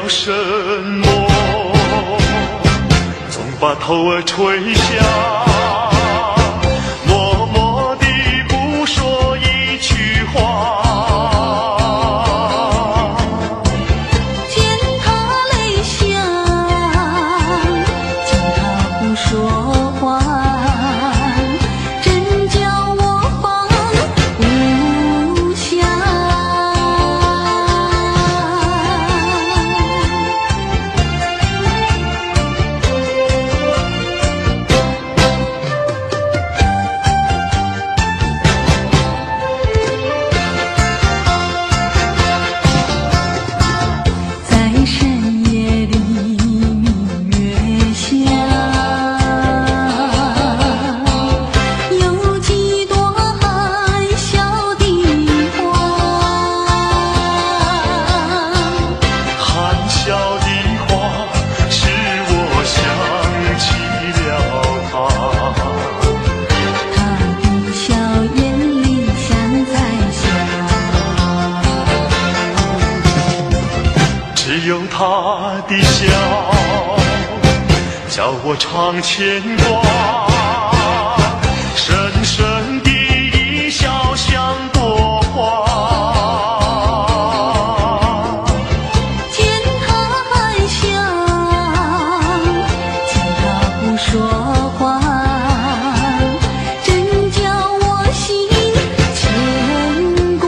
了什么，总把头儿垂下，默默地不说一句话。见他泪下，见他不说话，真叫我放不下。在深夜里明月下，有几朵含笑的花。含笑的话，使我想起了他。他的笑眼里像在笑，只有他的笑，叫我常牵挂。深深的一笑像朵花。见他含笑，见他不说话，真叫我心牵挂。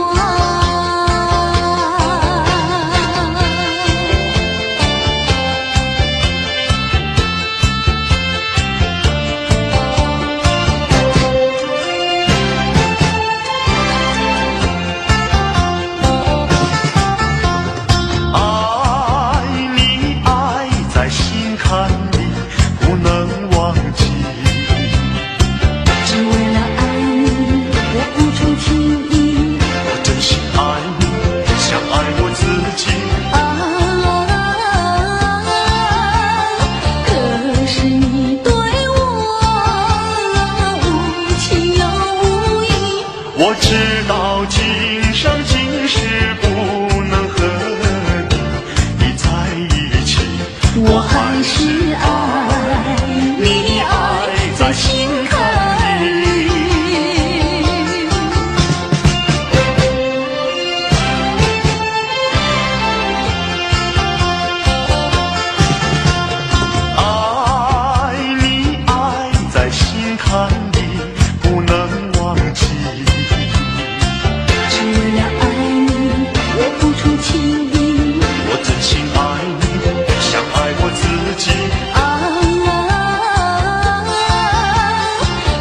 爱你爱在心坎里，不能忘记。只为了爱你，我付出情意。我真心爱你，像爱我自己。可是你对我无情又无义。我知道今生今世不能和你在一起，我还是爱你，爱在心坎里。爱你爱在心坎里，不能忘记。只为了爱你，我付出情意。我真心爱你，像爱我自己。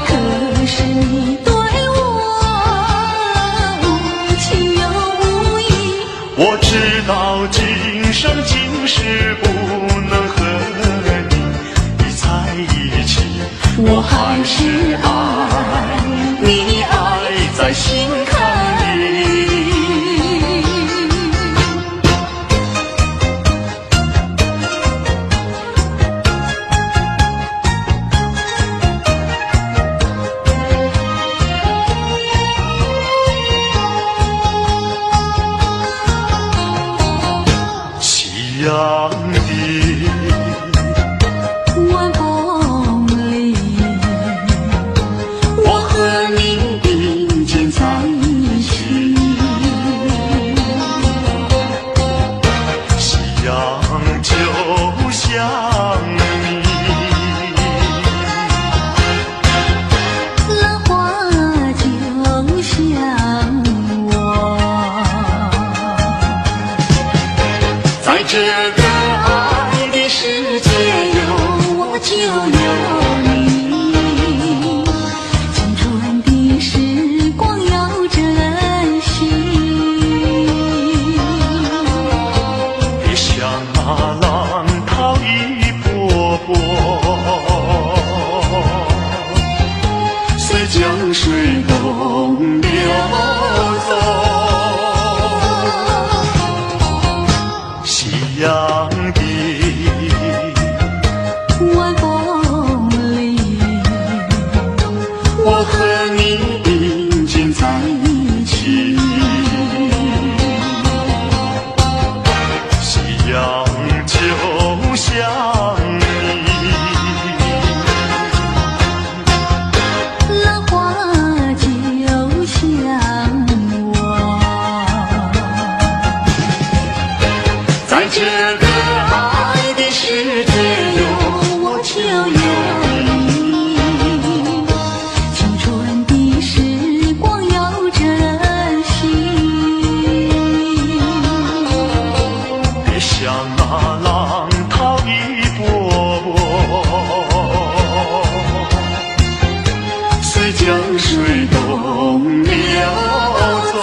可是你对我无情又无义。我知道今生今世不能和你在一起，我还是爱你，爱在心坎里。夕阳的晚风里，我和你并肩在一起。夕阳就像你，浪花就像我，在这个爱的世界有我就有你。青春的时光要珍惜。别像那浪涛一波波，随江水东流走。夕阳的晚风里，我和你并肩在一起。夕阳江水东流走。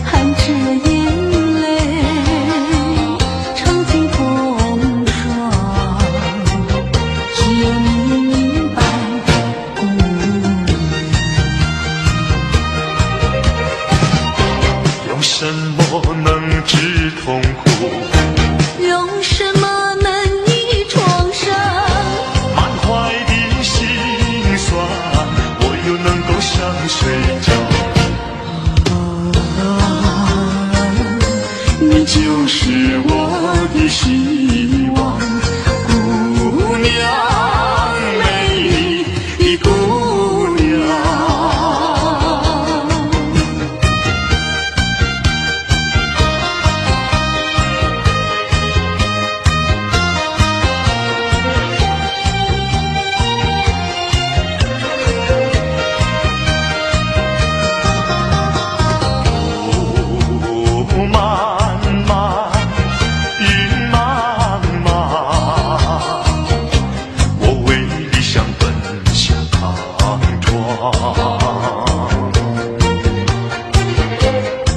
含着眼泪，尝尽风霜，只有你明白故用什么能治痛苦？用什么能医创伤？满怀的心酸，我又能够想睡觉。你就是我的希望，姑娘，美丽的姑娘。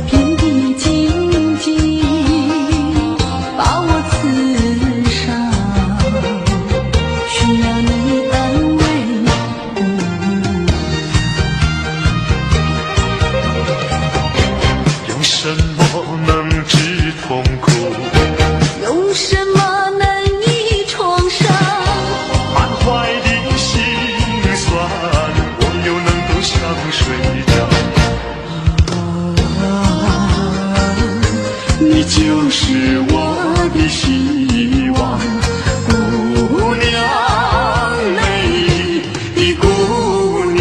遍地荆棘把我刺伤，需要你安慰。用什么能治痛苦？用什么能医创伤？满怀的心酸，我又能够想睡觉。你就是我的希望，姑娘，美丽的姑娘。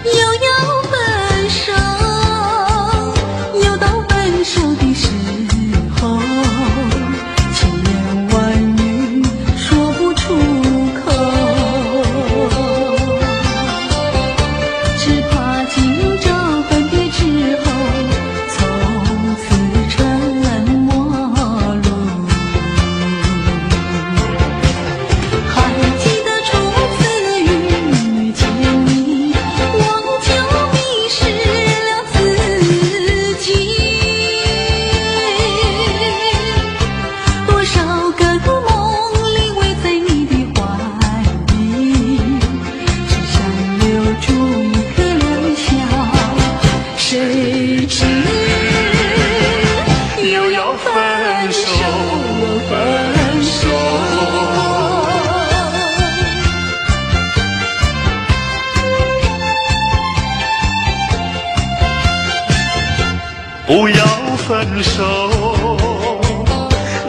又要分手，又到分手的时候，千言万语说不出口，只怕今朝分别之后，从此沉默路。还记得初次遇见你，我就迷失了自己。多少个梦里偎在你的怀里，只想留住一颗良宵。谁知又要分手，分手。不要分手，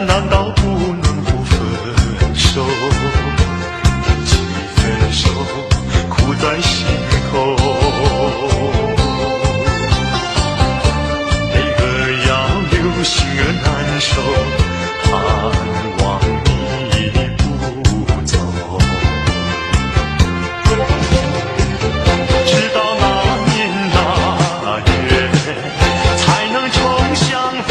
难道不能不分手？一起分手，苦在心头。每个要有心儿难受，盼望你不走。直到那年那月，才能重相逢。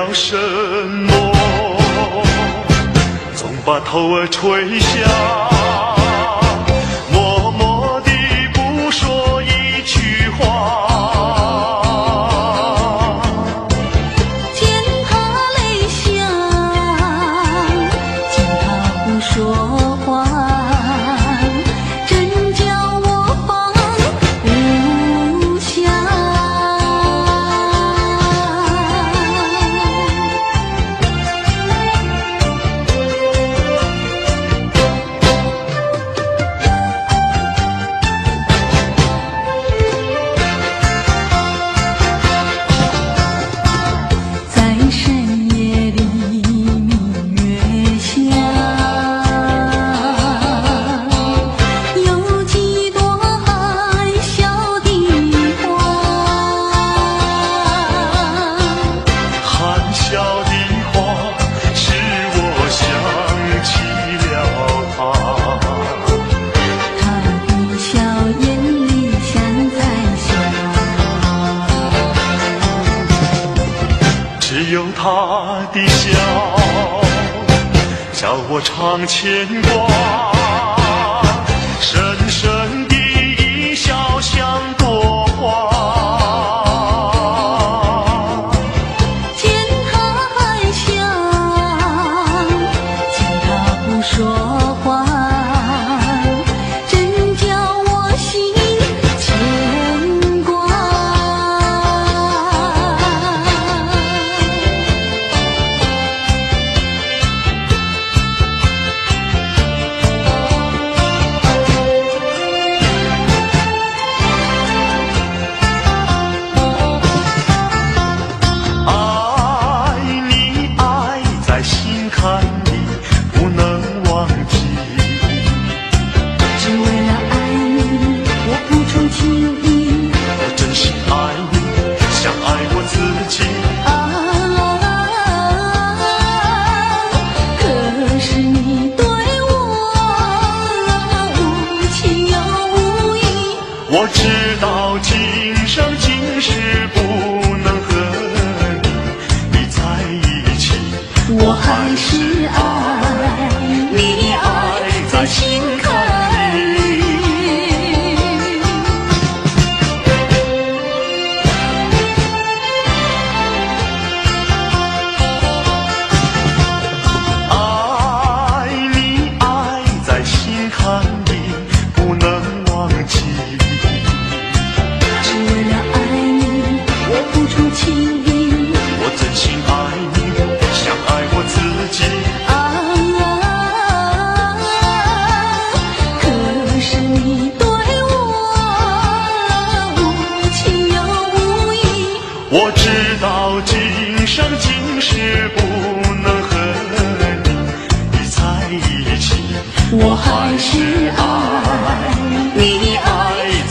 了什么？总把头儿垂下，默默地不说一句话。见他泪下，见他不说话，真叫我放不下。在深夜里明月下，有几朵含笑的花。含笑的花，使我想起了他。他的笑眼里像彩霞，只有他的笑，叫我常牵挂。深深的一笑像朵花。见他含笑，见他不说话，真叫我心牵挂。爱你爱在心坎里，不能忘记。只为了爱你，我付出情意。我真心爱你，像爱我自己。可是你对我无情又无义。我知道今生今世不能和你在一起，我还是爱你，爱在心坎里。爱你爱在心坎里，不能忘记。只为了爱你，我付出情意。我真心爱你，像爱我自己。可是你对我无情又无义。我知道今生今世不能和你在一起，我还是爱你，爱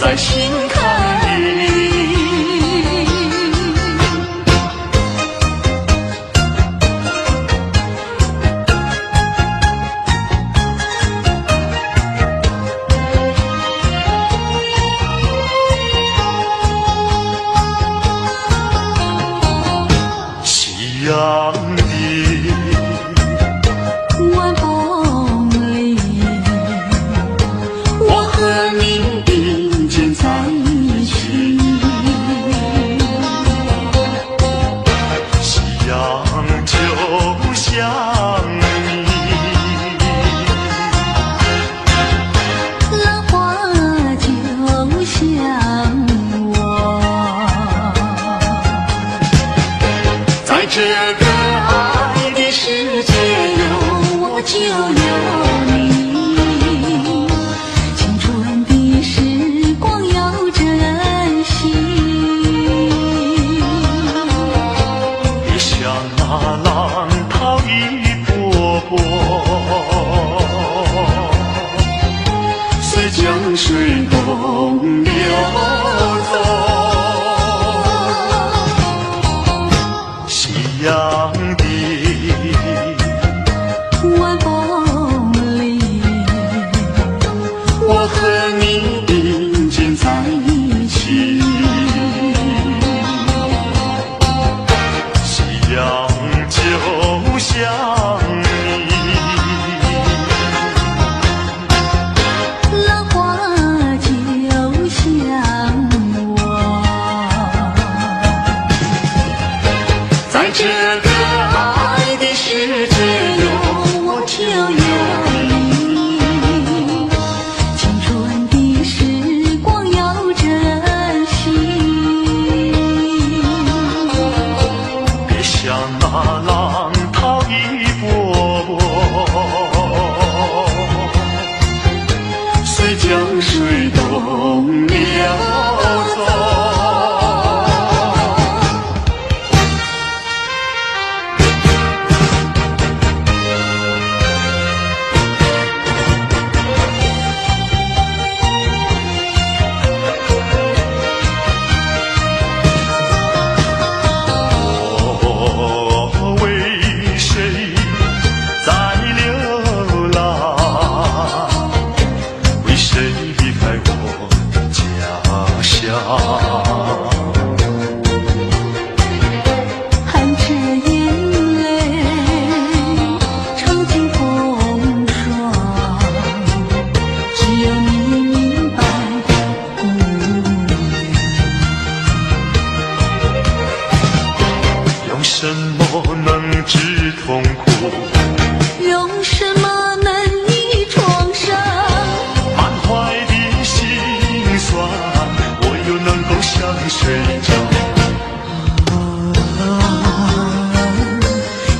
在心坎里。夕阳的晚风里，我和你并肩在一起。夕阳就像你，浪花就像我，在这个爱的世界有我就有你。青春的时光要珍惜。别像那浪涛一波波，随江水东流走。夕阳的晚风里，我和你并肩在一起。夕阳想你。浪花就像我，在这个爱的世界中，我就有你。青春的时光要珍惜，别像那浪涛一波波，随江水东流走。我为谁在流浪？为谁离开我家乡？含着眼泪尝尽风霜，只有你明白姑娘。用什么能治痛苦？用什么能医创伤？满怀的心酸，我又能够向谁讲？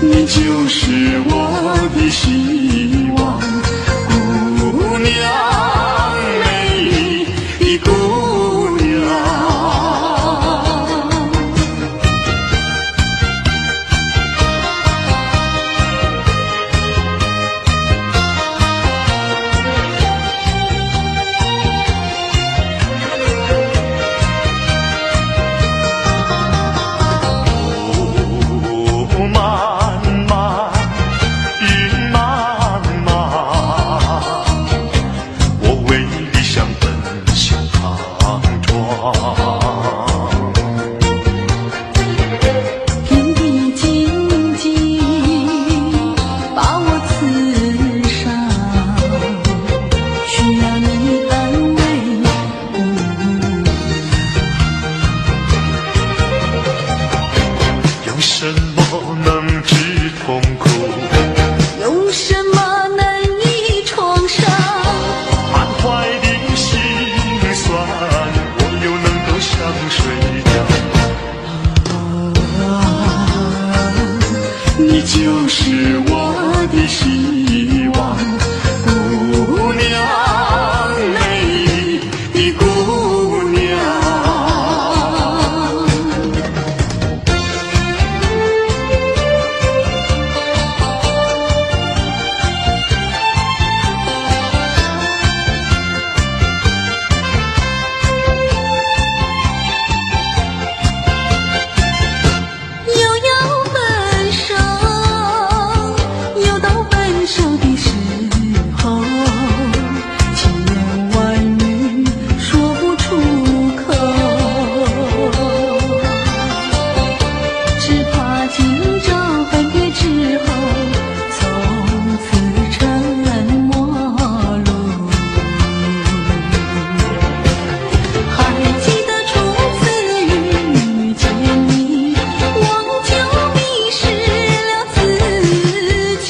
你就是我的希望，姑娘，美丽的姑娘。路漫漫，云茫茫，我为理想奔向莽撞。天地荆棘把我刺伤，需要你安慰姑娘。用什么能治痛苦？用什么能医创伤？满怀的心酸，我又能够向谁讲？你就是我的希望，姑娘，美丽的姑娘。又要分手，又到分手的时候，千言万语说不出口，只怕今朝分别之后，从此沉默路。还记得初次遇见你，我就迷失了自己。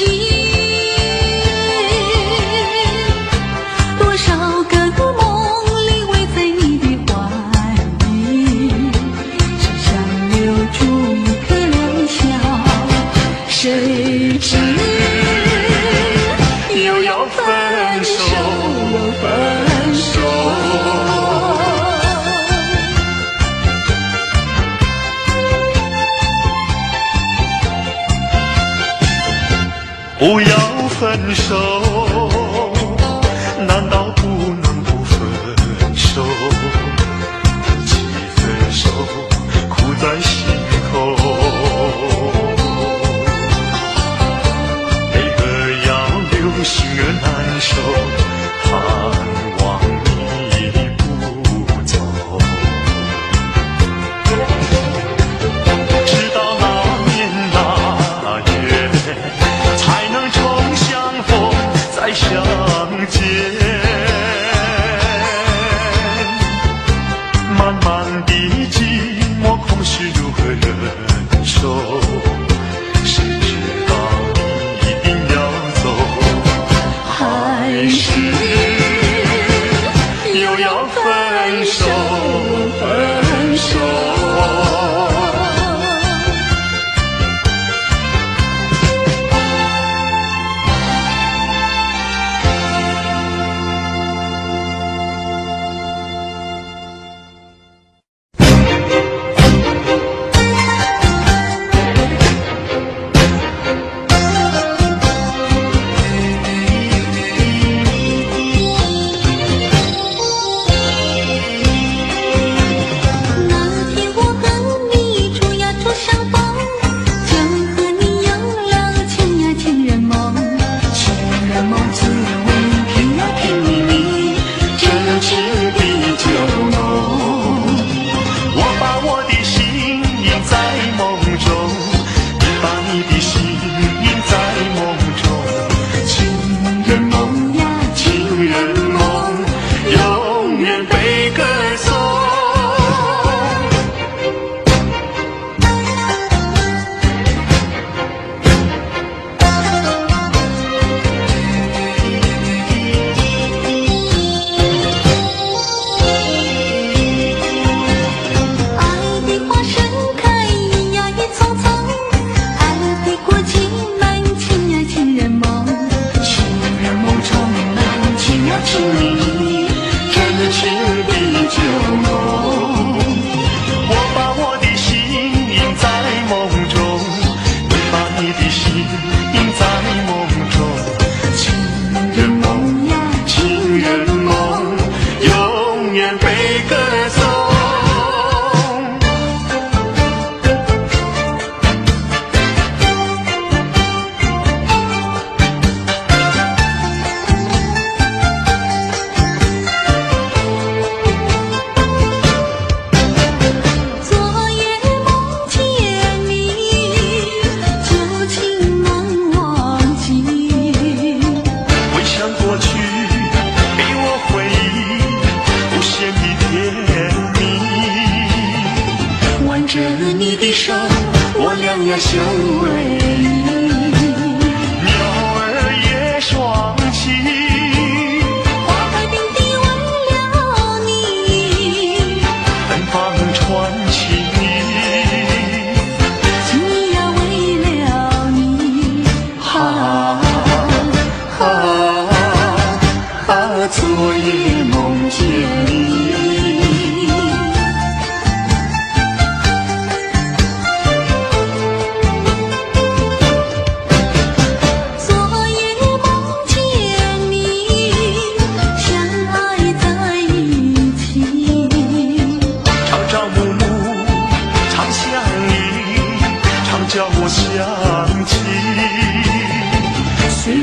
多少个梦里围在你的怀里，只想留住一颗良宵，谁知又要分手，分手。不要分手，难道不能不分手？既分手，苦在心头。为何要留心儿难受？盼望你不走。直到那年那月。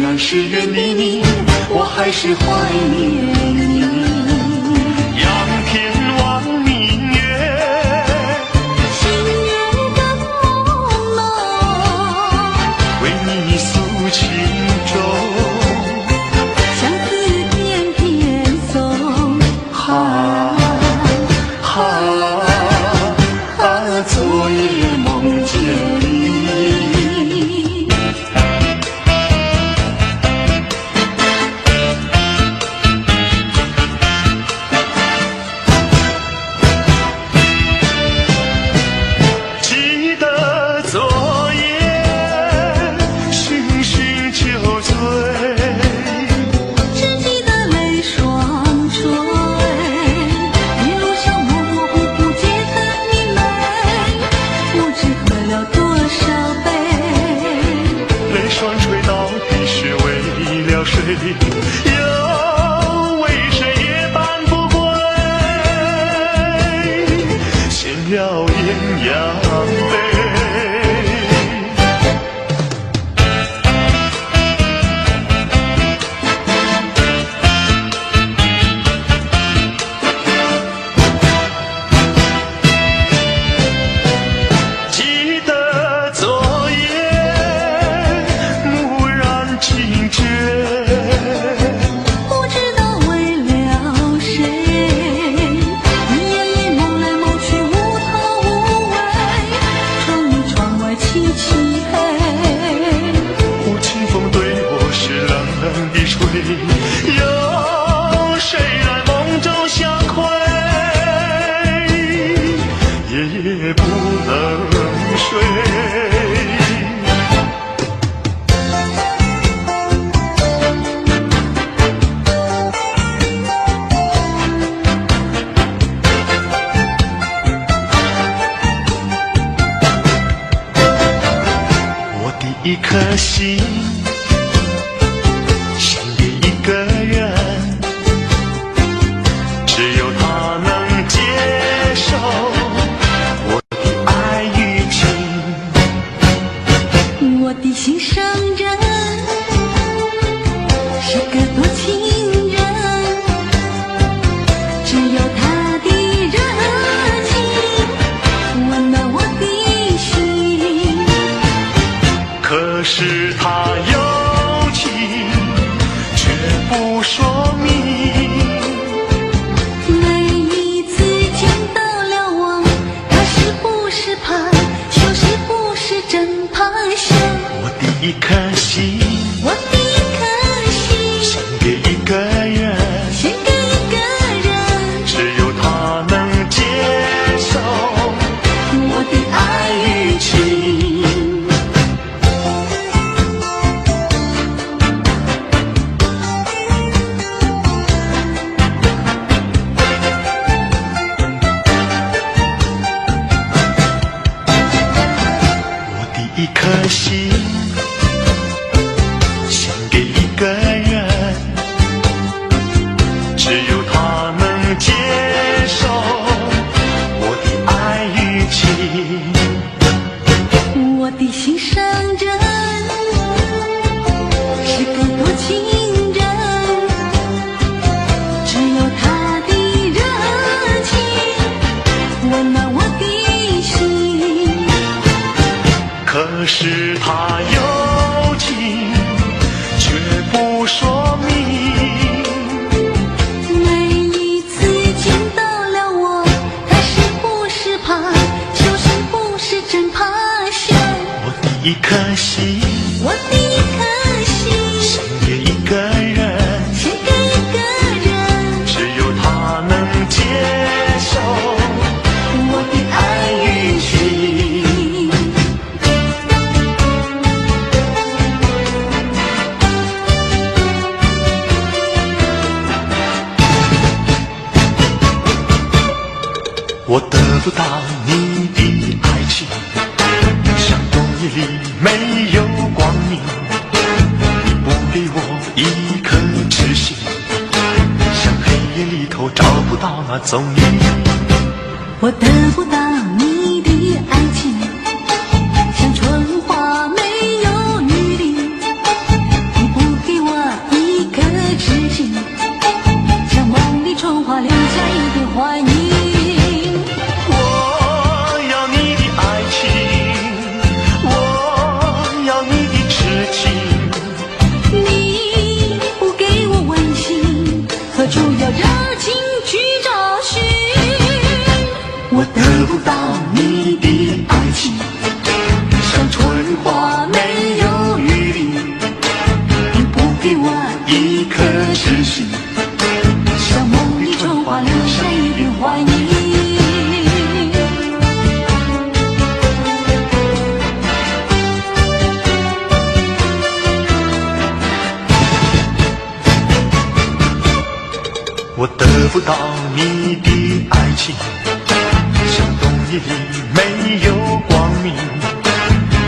然是远离你，我还是怀念你。仰天望明月，心愿更朦胧，为你诉情衷。相思片片送，昨夜梦见你。记得昨夜醺醺酒醉，只记得泪双垂，一路上模模糊糊皆很明媚，不知喝了多少杯。泪双垂到底是为了谁？又为谁夜半不归？闲了鸳鸯杯。记得昨夜蓦然惊觉，不知道为了谁，你夜里梦来梦去无头无尾，窗里窗外漆漆黑。忽清风对我是冷冷的吹，有谁来梦中相会？夜夜不能睡。我的一颗心献给一个人，只有他能接受我的爱与情。我的心上人是个多情人，只有他的热情温暖我的心。可是他有情却不说明，每一次见到了我，他是不是怕羞，是不是真怕羞？我的一颗心我的一颗心献给一个人，献给一个人，只有他能接受我的爱与情。我的一颗心献给一个人，只有他能接受我的爱与情。我的心上人是个多情人，只有他的热情温暖我的心。可是他有情却不说明，每一次见到了我，他是不是怕羞，是不是真怕羞？我的一颗心我的一颗心献给一个人，献给一个人，只有他能接受我的爱与情。我得不到你的爱情，像冬夜里没有光明，你不给我一颗痴心，像黑夜里头找不到那踪影。我得不到你的爱情，像春花没有雨淋，你不心，像梦里春花留下一点怀疑。我得不到你的爱情，像冬夜里没有光明。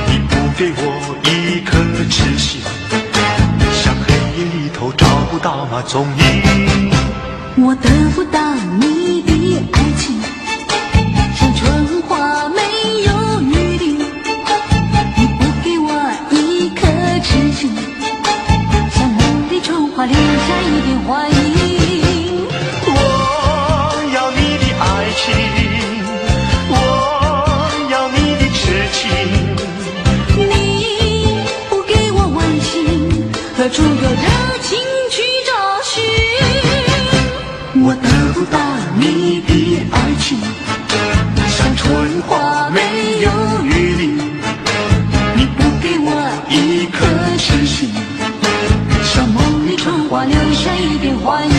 你不给我一颗痴心，像黑夜里头找不到那踪影。我得不到你的爱情，像春花没有雨淋。你不给我一颗痴心，像梦里春花留下一点怀疑。何处有热情去找寻？我得不到你的爱情，像春花没有雨淋。你不给我一颗痴心，像梦里春花留下一点怀疑。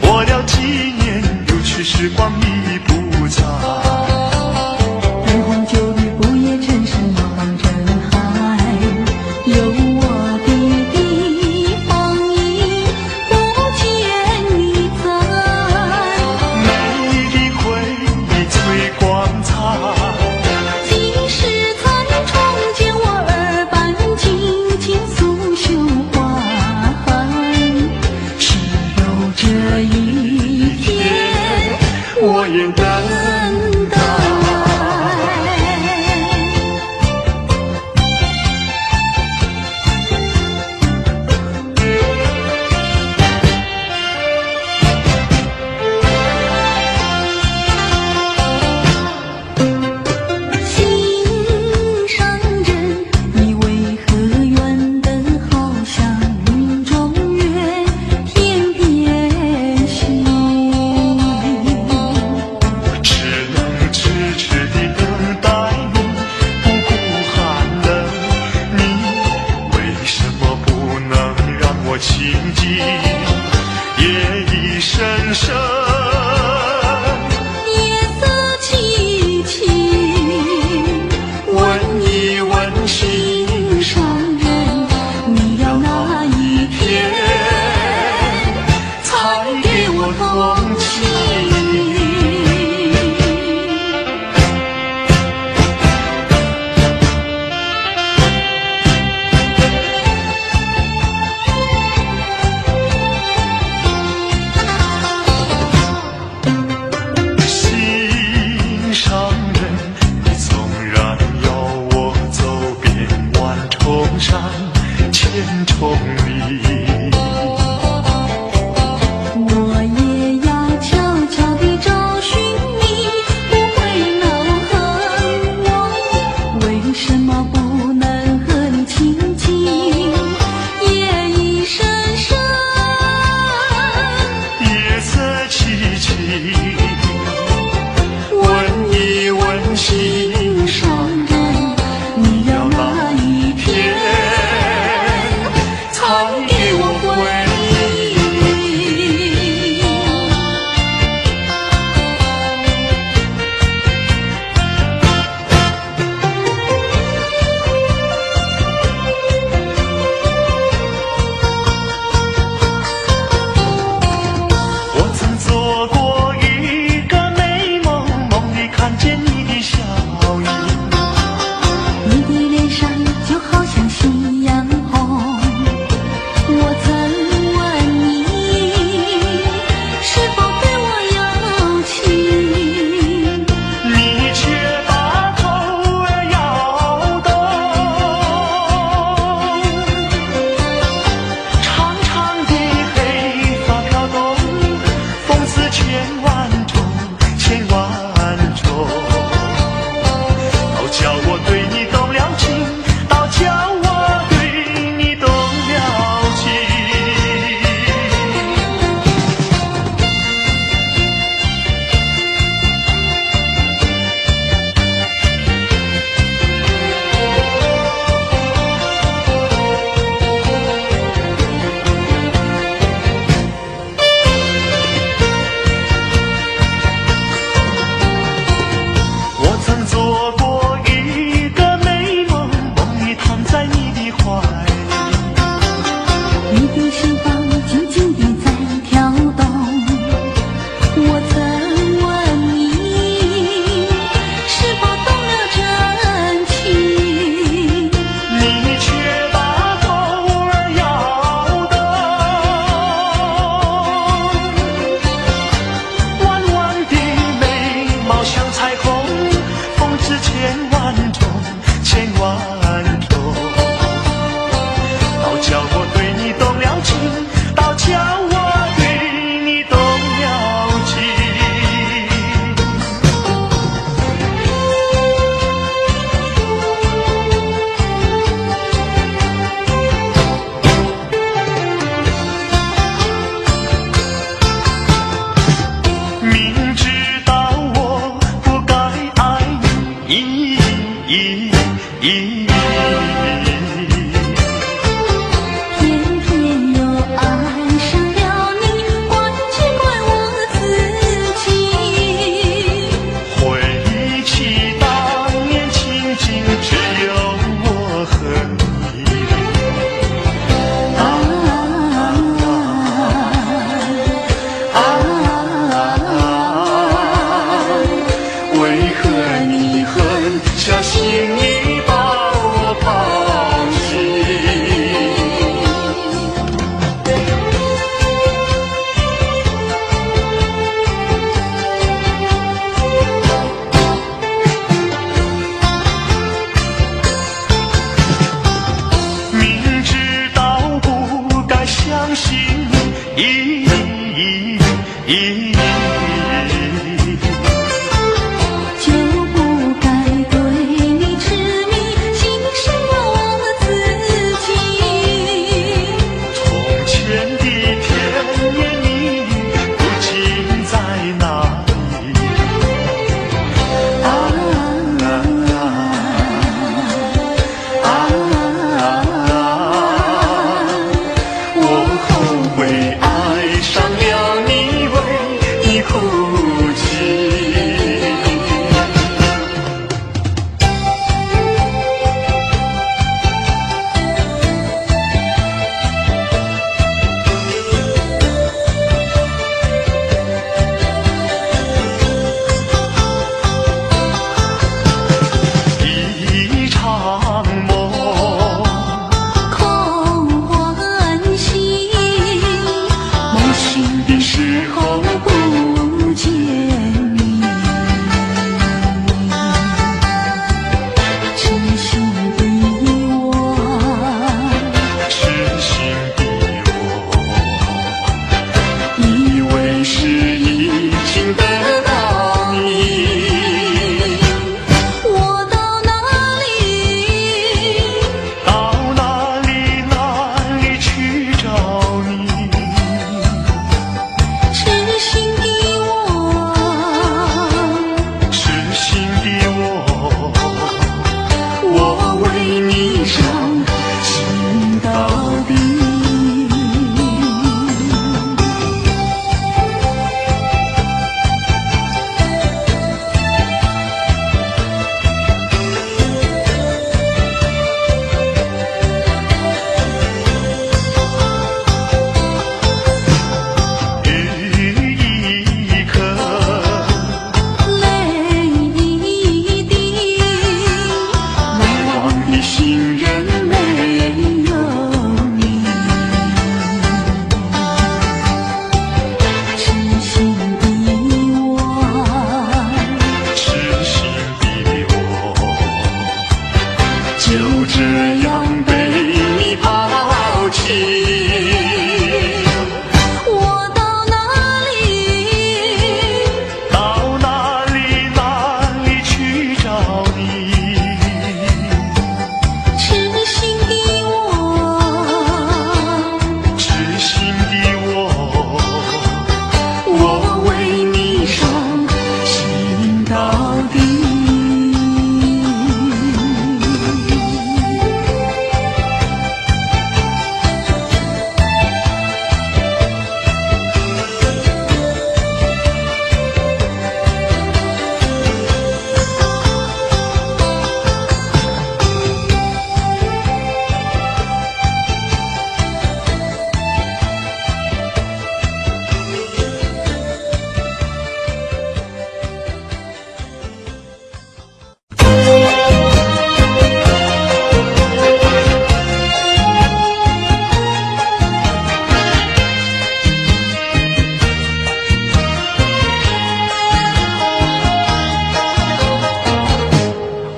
过了几年，有趣时光已不在。意。偏偏又爱上了你，怪只怪我自己。回忆起当年情景，只有我和你。为何你狠下心意把我抛弃？明知道不该相信你，就不该对你痴迷，牺牲了我自己。从前的甜言蜜语如今在哪里？我后悔爱上了你，为你哭泣。一场梦，空欢喜，梦醒的时候不见你。痴心的我，痴心的我，以为是已经得到你。我到哪里，到哪里哪里去找你？痴心的我，痴心的我为你伤心到底。雨一颗，泪一滴，难忘的心人没有你。痴心的我，痴心的我，就这样被你抛弃。我到哪里，到哪里哪里去找你？痴心的我，痴心的我为你伤心到底。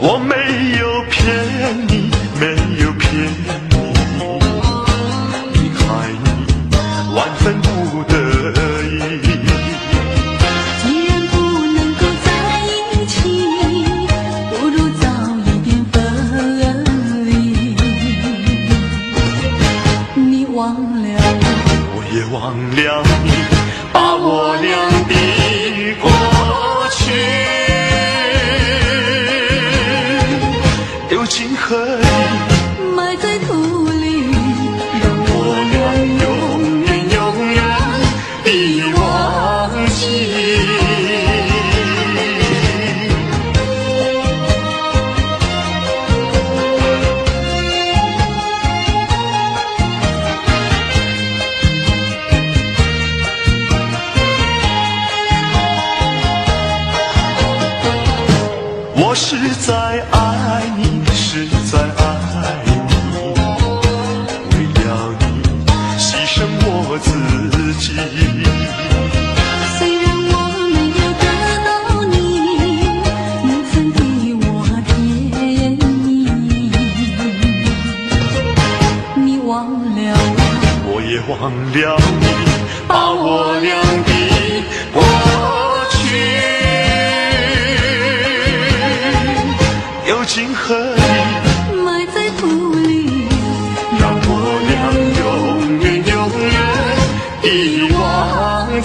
我没有骗你，没有骗你，你害你万分不得已。既然不能够在一起，不如早一点分离。你忘了我，我也忘了你，把我俩的过去丢进我是在爱你，是在爱你，为了你牺牲我自己。虽然我没有得到你，你曾给我甜蜜，你忘了我，我也忘了你，把我俩的过去丢进河里，埋在土里，让我俩永远永远地忘记。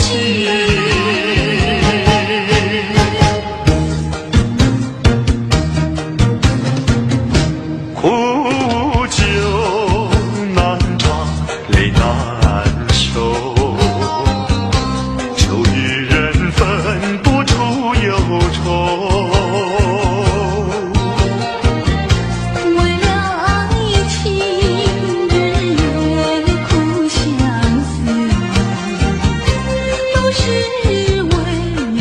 苦酒难尝，泪难收，愁与人分不出忧愁。为了爱情，日夜苦相思，都是为了你。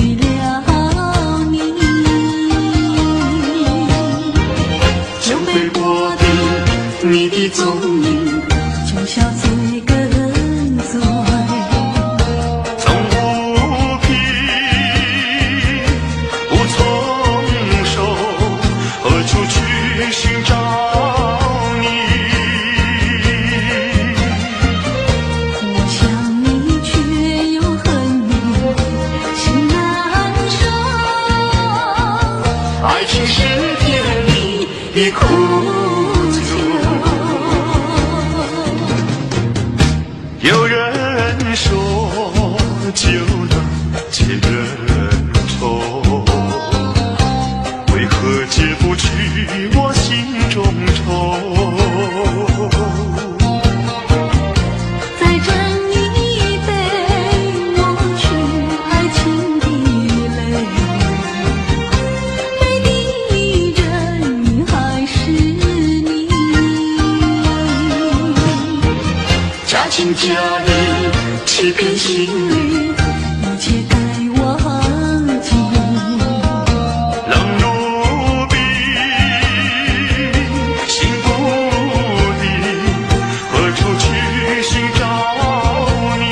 就背过的你的踪影，就笑嘴跟随，从不疲不从手，何处去寻找你？我想你却又恨你，心难受。爱情是甜蜜的苦酒，有人说酒能解人愁，为何解不去我心中愁？再斟一杯抹去爱情的泪，美丽人还是你。假情假意欺骗心灵，一切该忘记，冷如冰，心不定，何处去寻找你？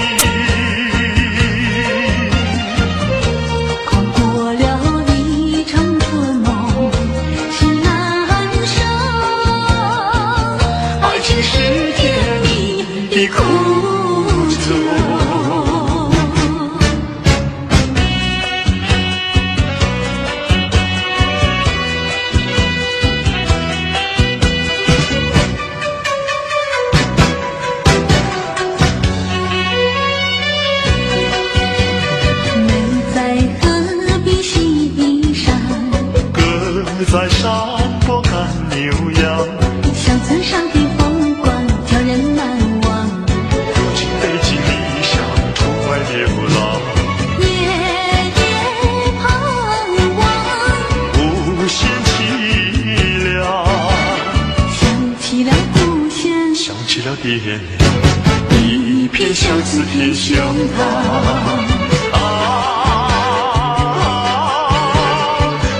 跨过了一场春梦，是难舍。爱情是甜蜜的苦酒。美在何必系衣衫，歌在山坡看牛羊，乡村上的风光叫人难忘。如今北京理想出外流浪，夜夜盼望，无限凄凉。想起了故乡，想起了爹娘，一片相思贴胸膛。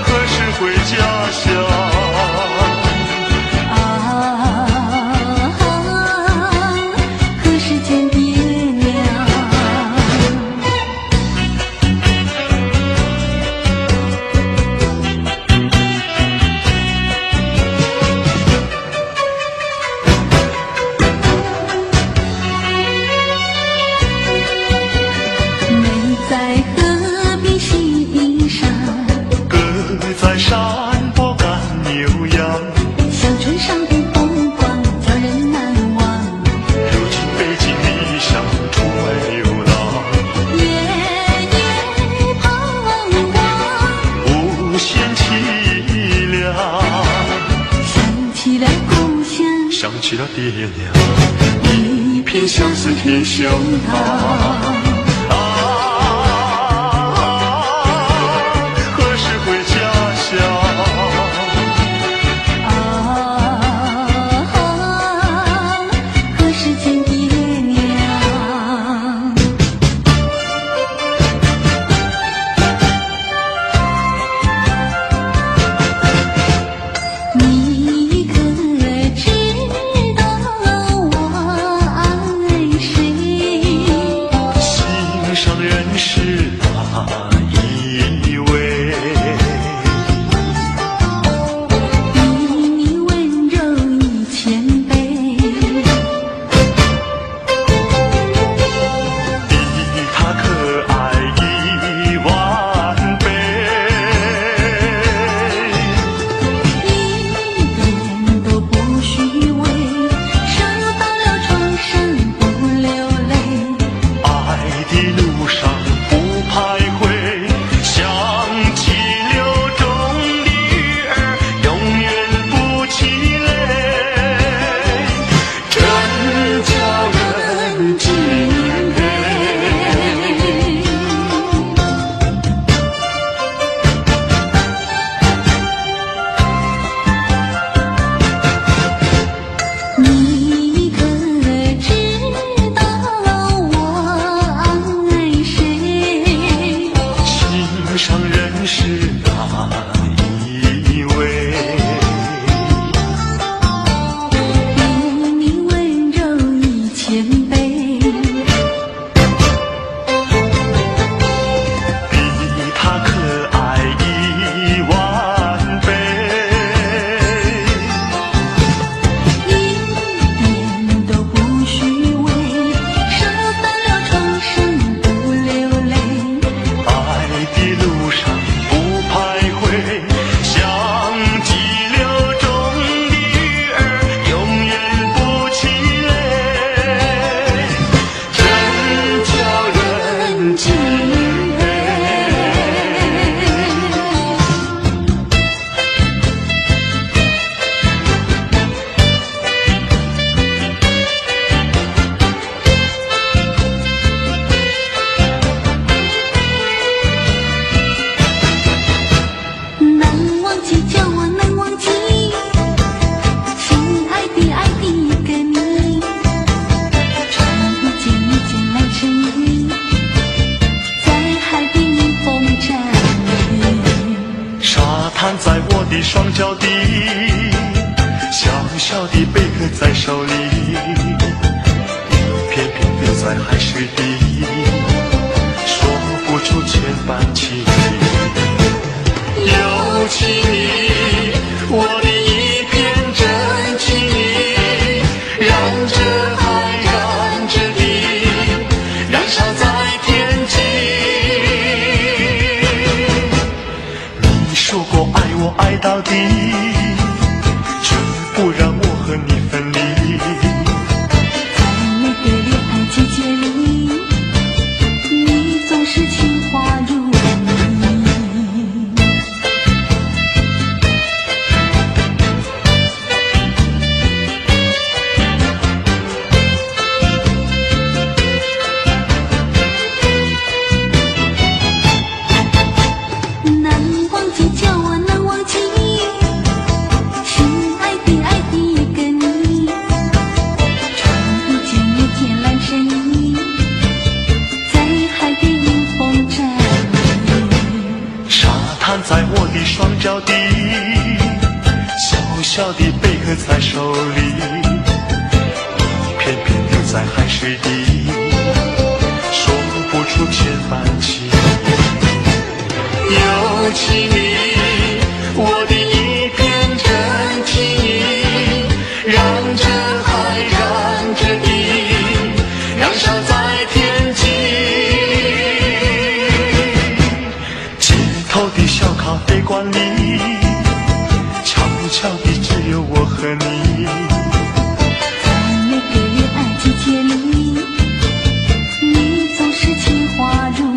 何时回家乡？何时见爹娘？美在何必系衣衫，歌在山坡赶牛羊，乡村上的风光叫人难忘。如今北京理想出外流浪，夜夜盼望，无限凄凉。想起了故乡，想起了爹娘，一片相思贴胸膛。何时回家乡？何时见爹娘？摊在我的双脚底，小小的贝壳在手里，偏偏留在海水底，说不出千般情。有情意，我的一片真情意，让这海，让这地，燃烧在天际。你说过爱我爱到底，绝不让我和你分离。在每个恋爱季节里，你总是情话如蜜。难忘记叫我难忘记，是爱的爱的一个你。穿一件一件蓝衬衣，在海边迎风站立。沙滩在我的双脚底，小小的贝壳在手里，偏偏留在海水底，说不出千般情。有情意，我的一片真情意，让这海，让这地，燃烧在天际。街头的小咖啡馆里，悄悄的只有我和你。在每个恋爱季节里，你总是情话如蜜。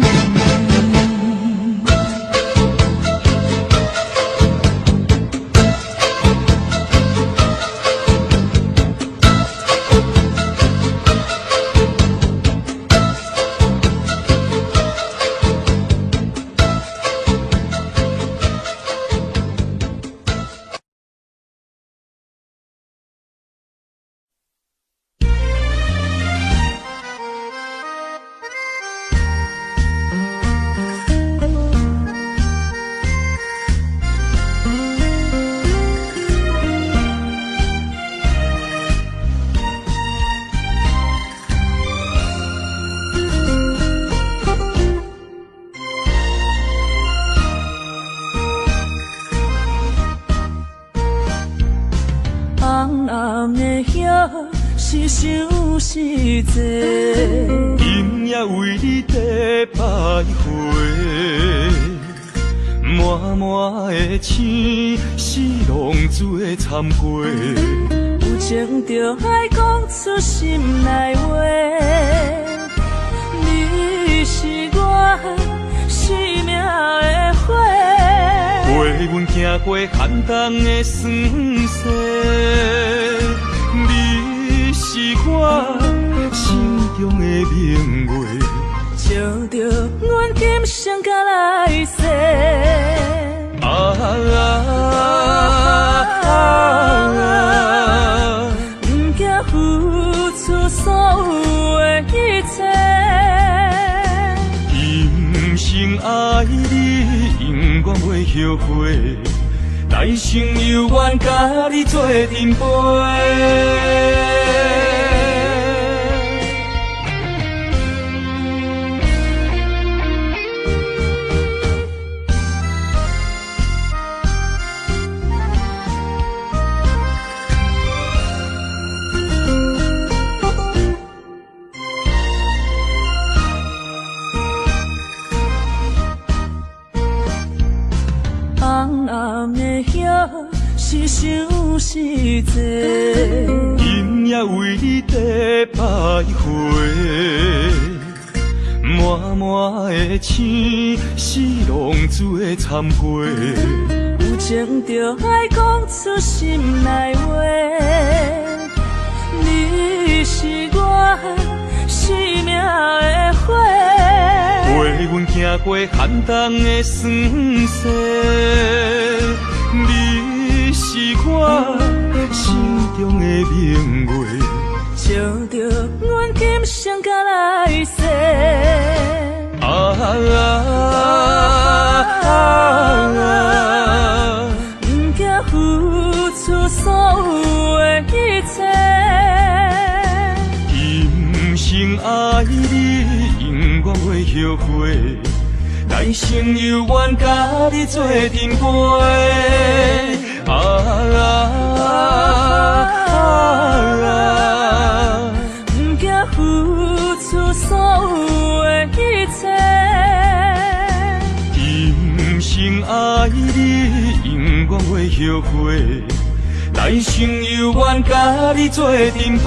红红的叶是想是多，今夜为你地徘徊，满满的青是浪做参陪。有情就爱讲出心内话，你是我生命的花。陪阮行过寒冬的酸涩，你是我心中的明月，照着阮今生甲来世。不惊付出所有的一切，今生爱你，永远袂后悔。来生有缘，甲你做阵陪。红红的叶是想是多，今夜为你地徘徊，满满的青是浪做参陪。有情就爱讲出心内话，你是我生命的花。陪阮行过寒冬的酸涩，你是我心中的明月，照着阮今生甲来世。后悔，来生有缘甲你做阵陪。不惊付出所有的一切，今生爱你，永远袂后悔。来生有缘甲你做阵陪。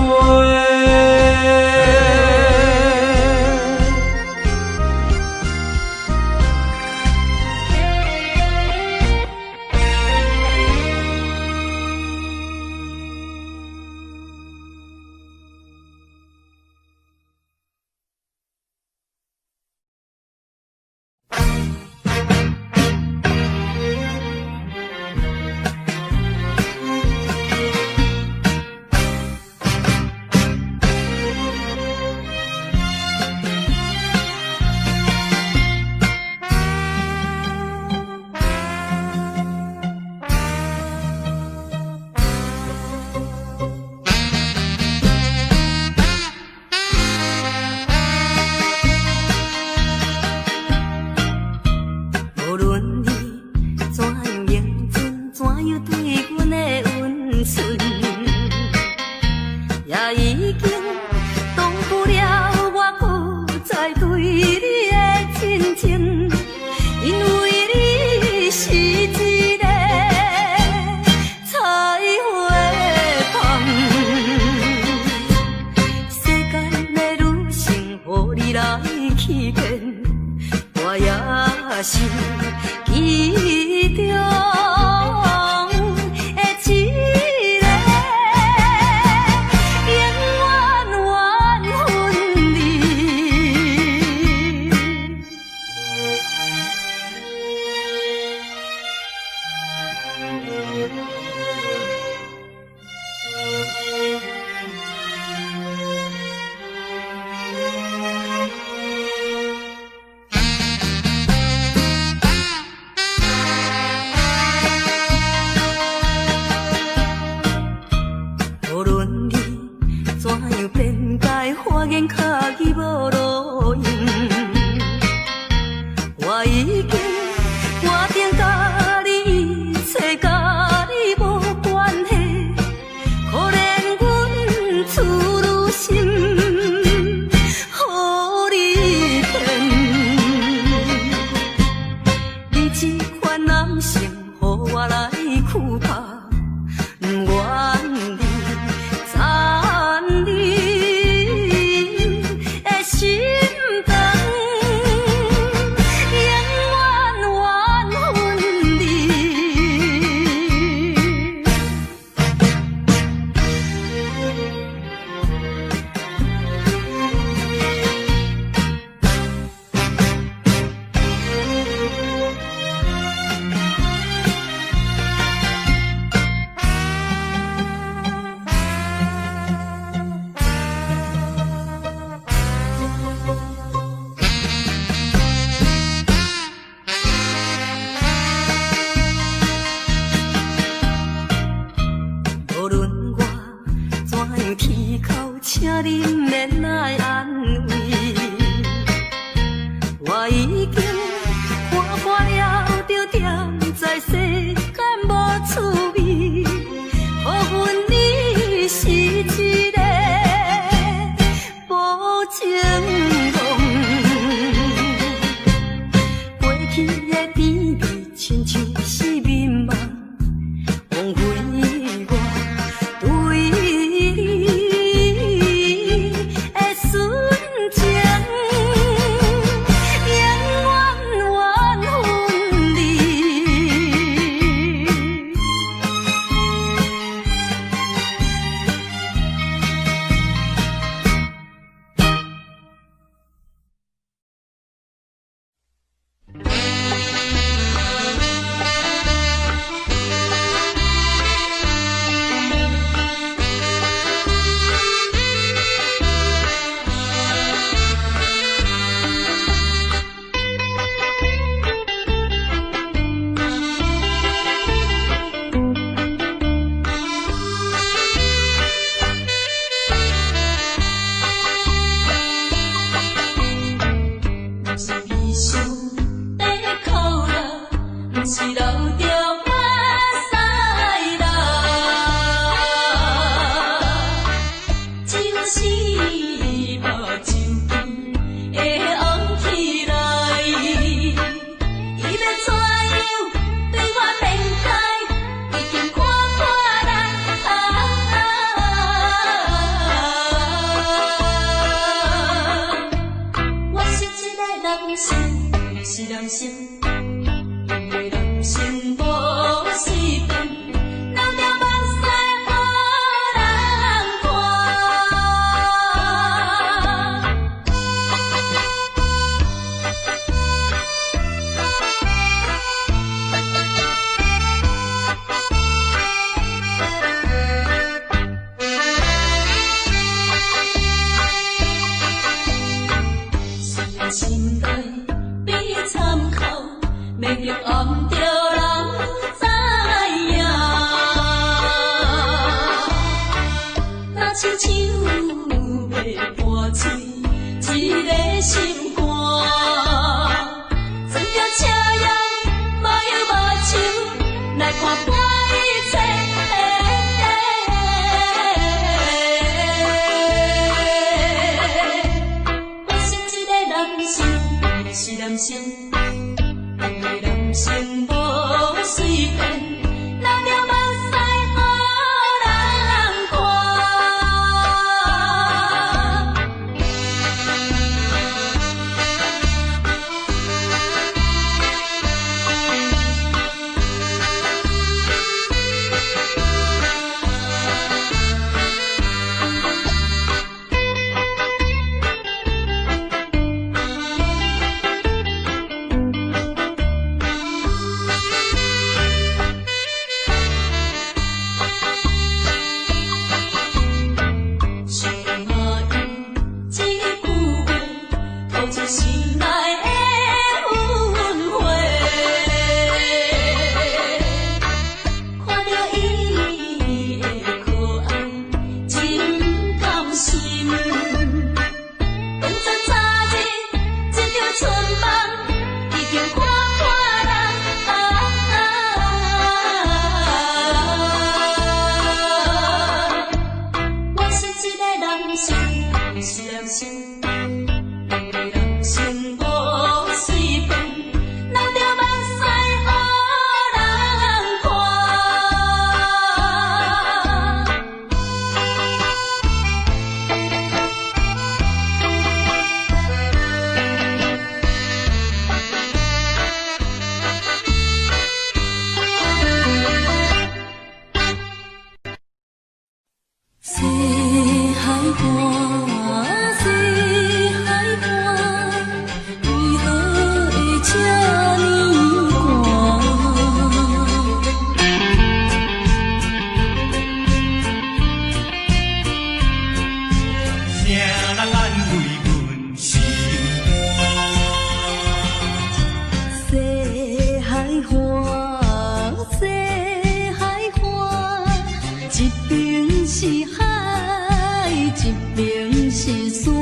一边是海，一边是山，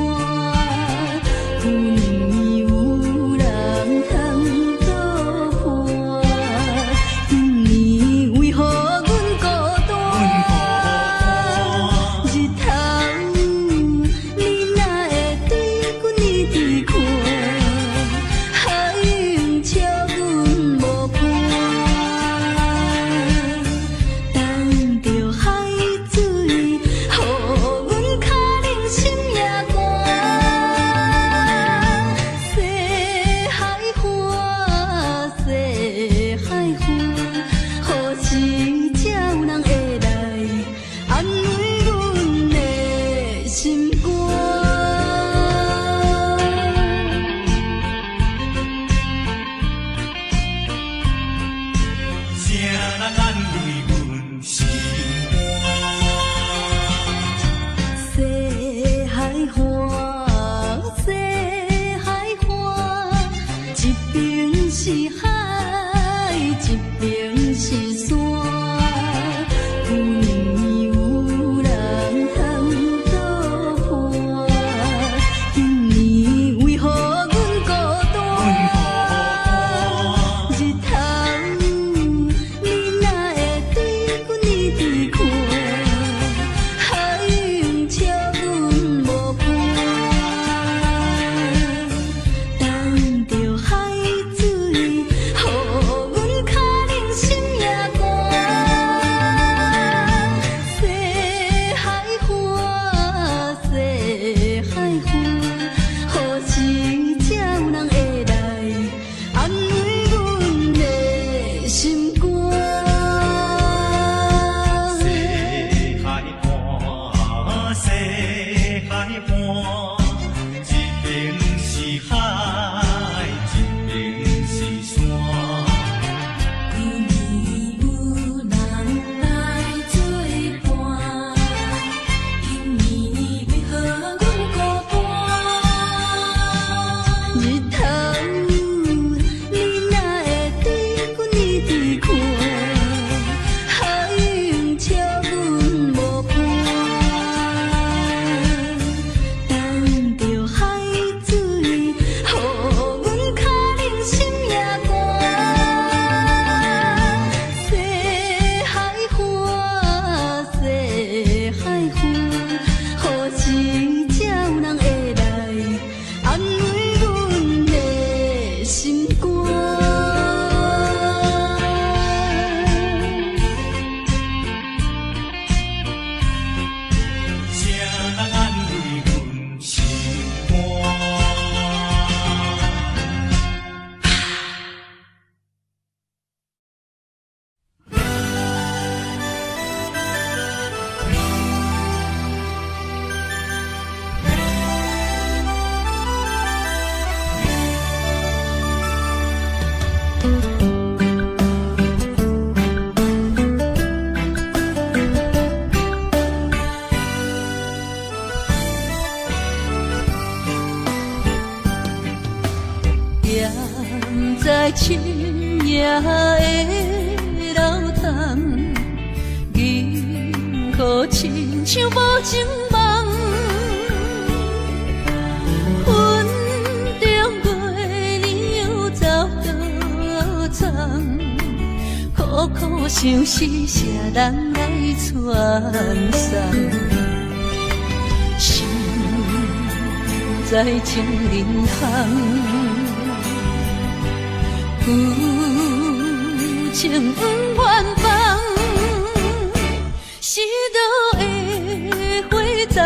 有年有人通作伴，今年为何阮孤单？日头你哪会对阮一直看？海涌笑阮无伴。等着海水，予阮脚冷心也寒。西海花，西海花，何时才有人会来安慰阮的心肝？谁人安慰阮心西海花，西海花，一边是海，一边是山，有年有人通作伴，今年为何阮孤单？日头你哪会对阮一直看？海涌笑阮无伴，等着海水，予阮脚冷心也寒。西海花，西海花，何时才有人会来安慰阮的心肝？西海岸，西海岸，一边是海，一边是山。有年有人来作伴，今年为何阮孤单？日头你哪会对阮一直看？海涌笑阮无伴，等着海水，予阮脚冷心也寒。西海花，西海花，何时才有人会来安慰阮的心肝？谁人安慰阮心肝？踮在深夜的楼窗，银河亲像无情梦。云中月亮又走倒藏，苦苦相思谁人来传送？心在情人行。负情不愿放，是倒的花丛，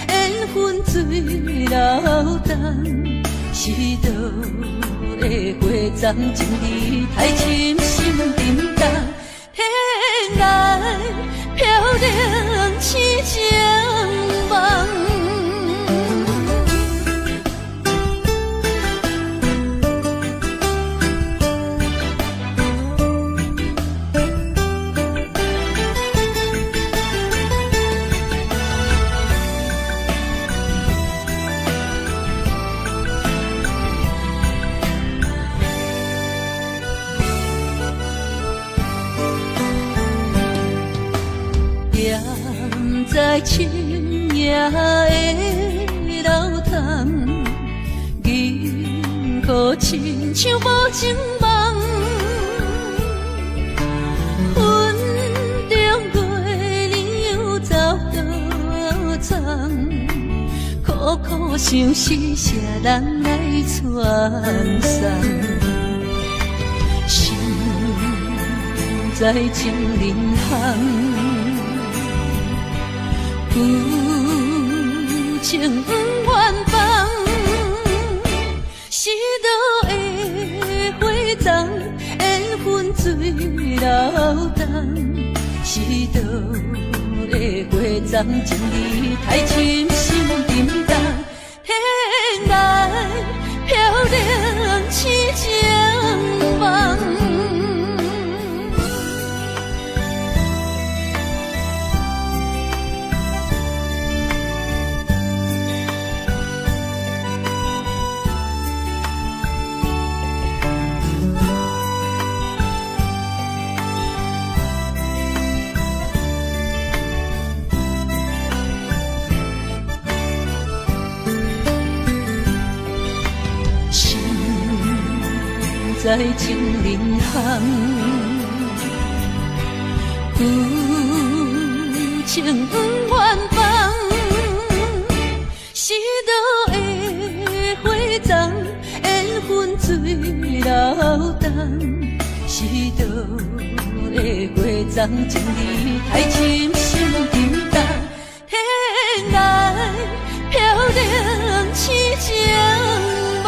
缘分水流动，是倒的花丛，情意太深，心沉重，天来飘零痴情梦。在青野的老塘，银河亲像无情梦，云中月儿又走多藏，苦苦相思谁人来传送？心在情人行。有情不愿放，是倒的花丛会分水流动，是倒的花丛情意太深，心沉重，天来飘零痴情梦。在情人行，有情不愿放，是倒的花丛缘分水流动，是倒的花丛情意太深，心沉重，天来飘零痴情梦。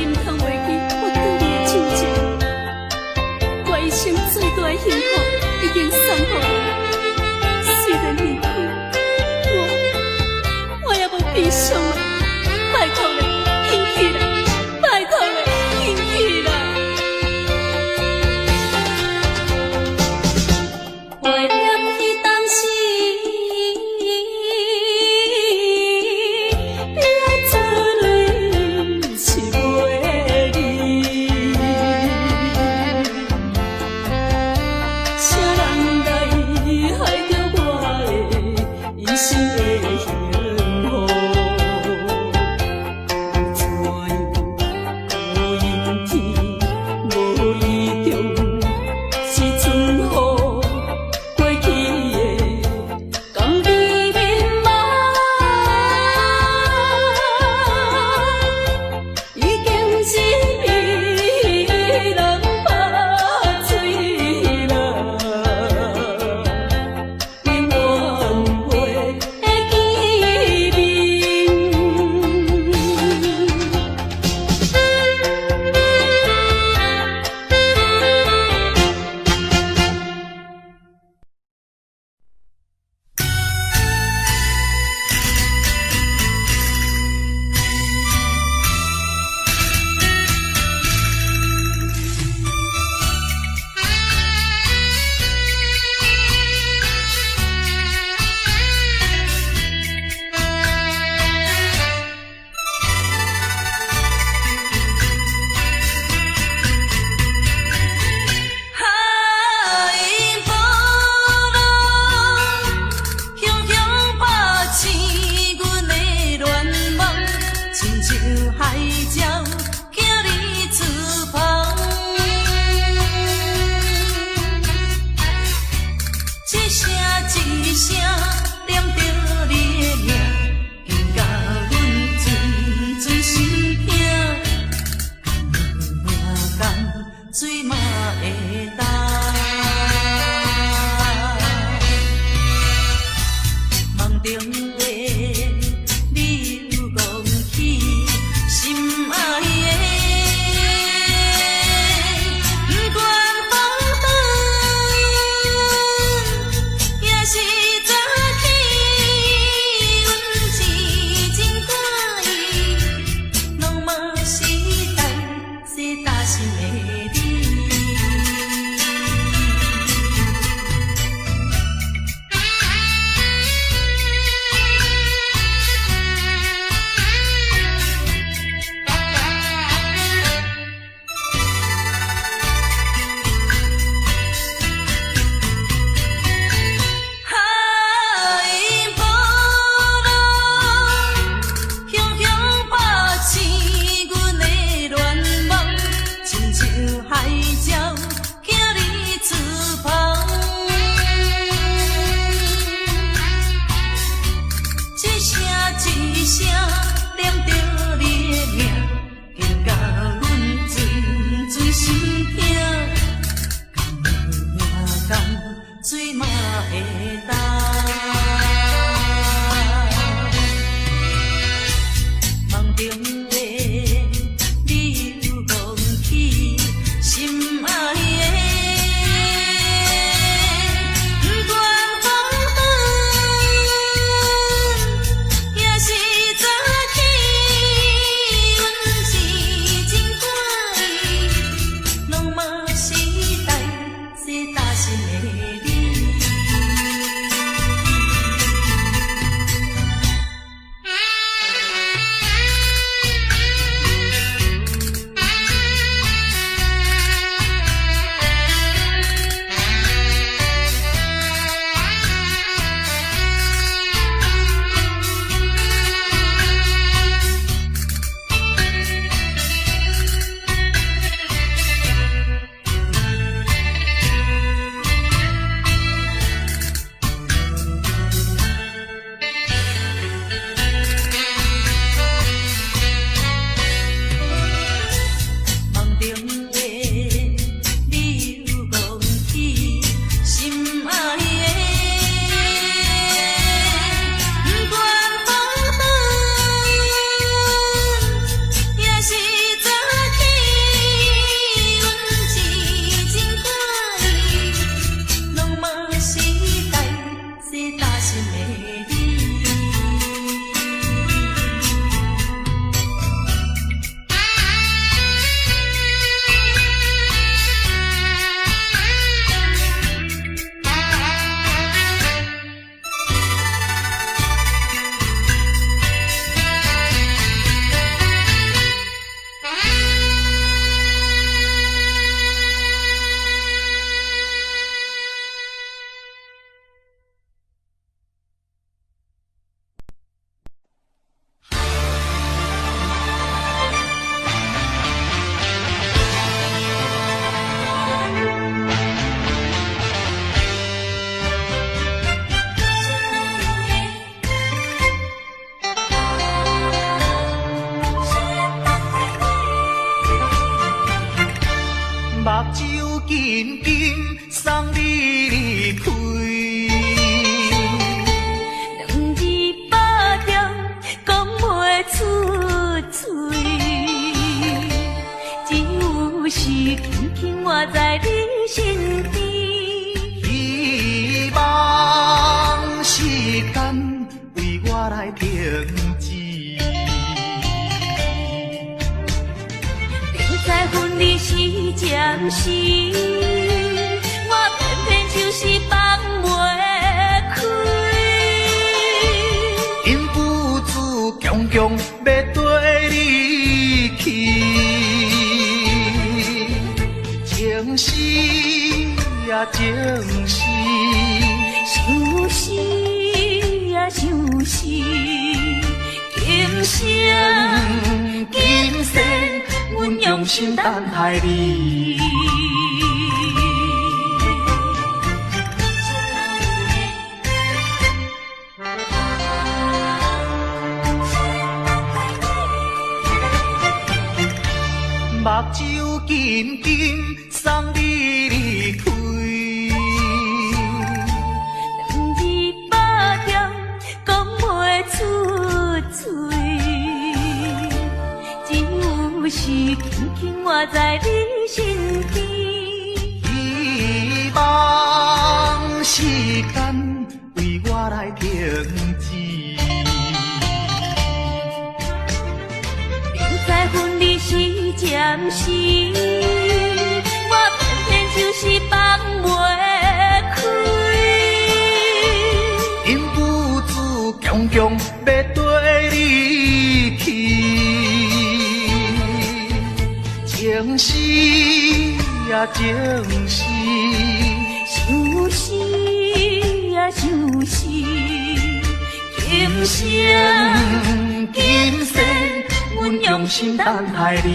你唔通袂记我对你的亲情，我一生最大的幸福已经送予你，虽然离开，我也无悲伤啊，拜托你，返去啦，拜托你，返去啦。怀念起当时。身边。希望时间为我来停止。明知分离是暂时，我偏偏就是放袂开。因父子强强要跟你去，情是啊情是，想是啊想是，今生今世，阮用心等待你。目睭紧紧送你离开，两字百点讲袂出嘴，只有是轻轻活在你身边。希望时间为我来停止。明知分离是暂时，我偏偏就是放袂开。因父子强强要跟你去，情是啊情是，想是啊想是，今生今世，阮用心等待你。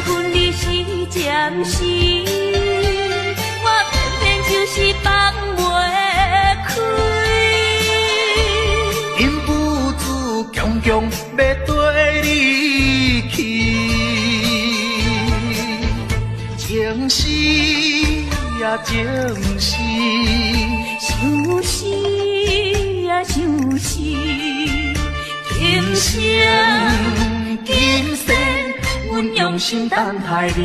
分离是暂时，我偏偏就是放袂开。因父子强强要跟你去，情是啊情是，想是啊想是，今生今世，阮用心等待你。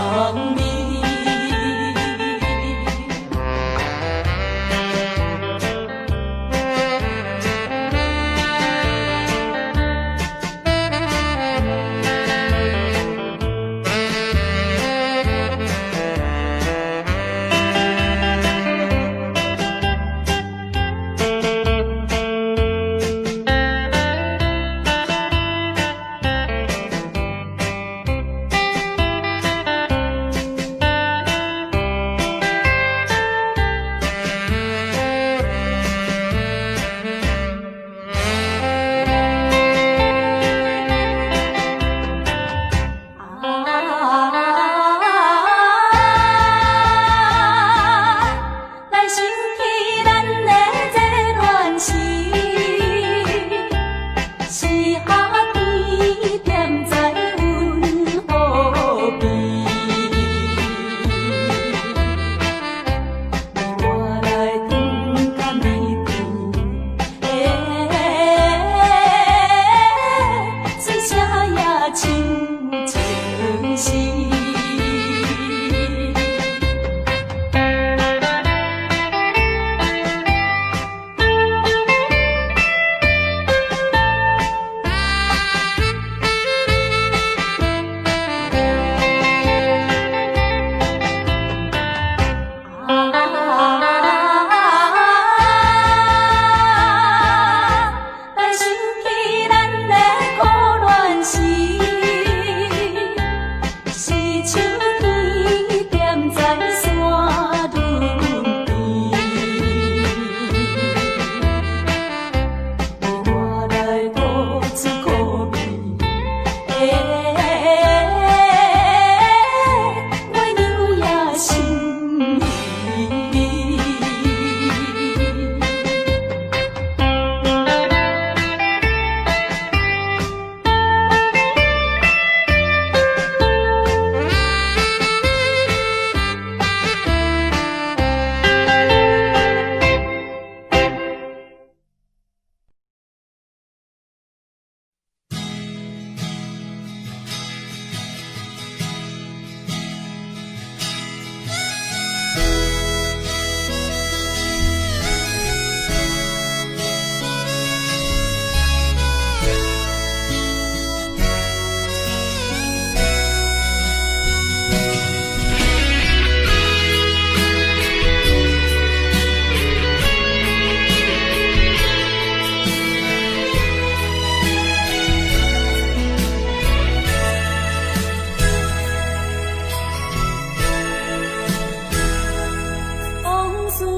味。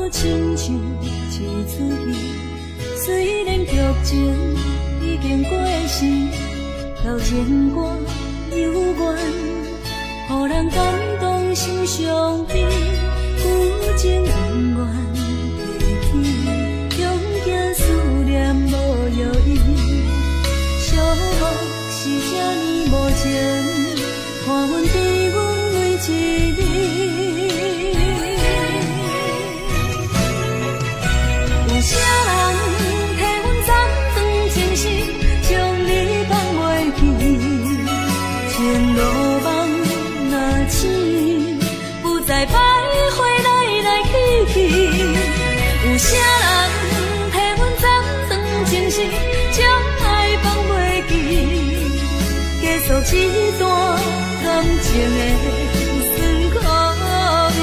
亲像一出戏，虽然剧情已经过时，到情歌犹原，予人感动心伤悲，有情永远提起，用行思念无药医，寂寞是这呢无情，看阮伫阮为一日。有啥人替阮斩断情丝，将你放袂记？前路梦若醒，不再徘徊来来去去。有啥人替阮斩断情丝，将爱放袂记？结束一段感情的酸苦味。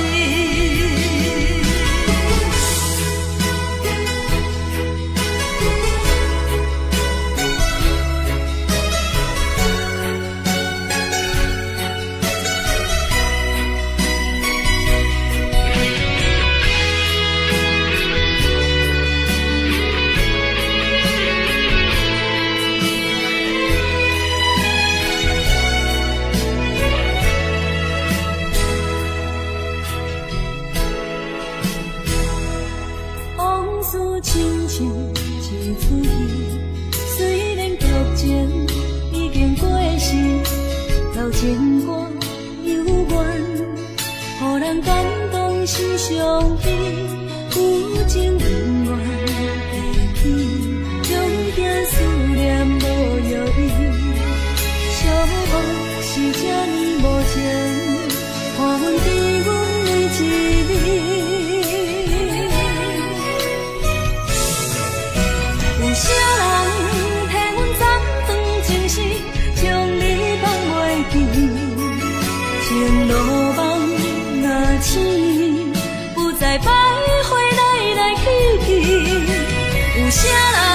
亲像一出戏，虽然剧情已经过时，到情歌犹原，予人感动心伤悲，有情永远提起，用行思念无药医，寂寞是这呢无情，阮伫阮的一日。有啥人替阮暂断情丝，将你放袂记？情路网若醒，不再徘徊来来去去。有啥人？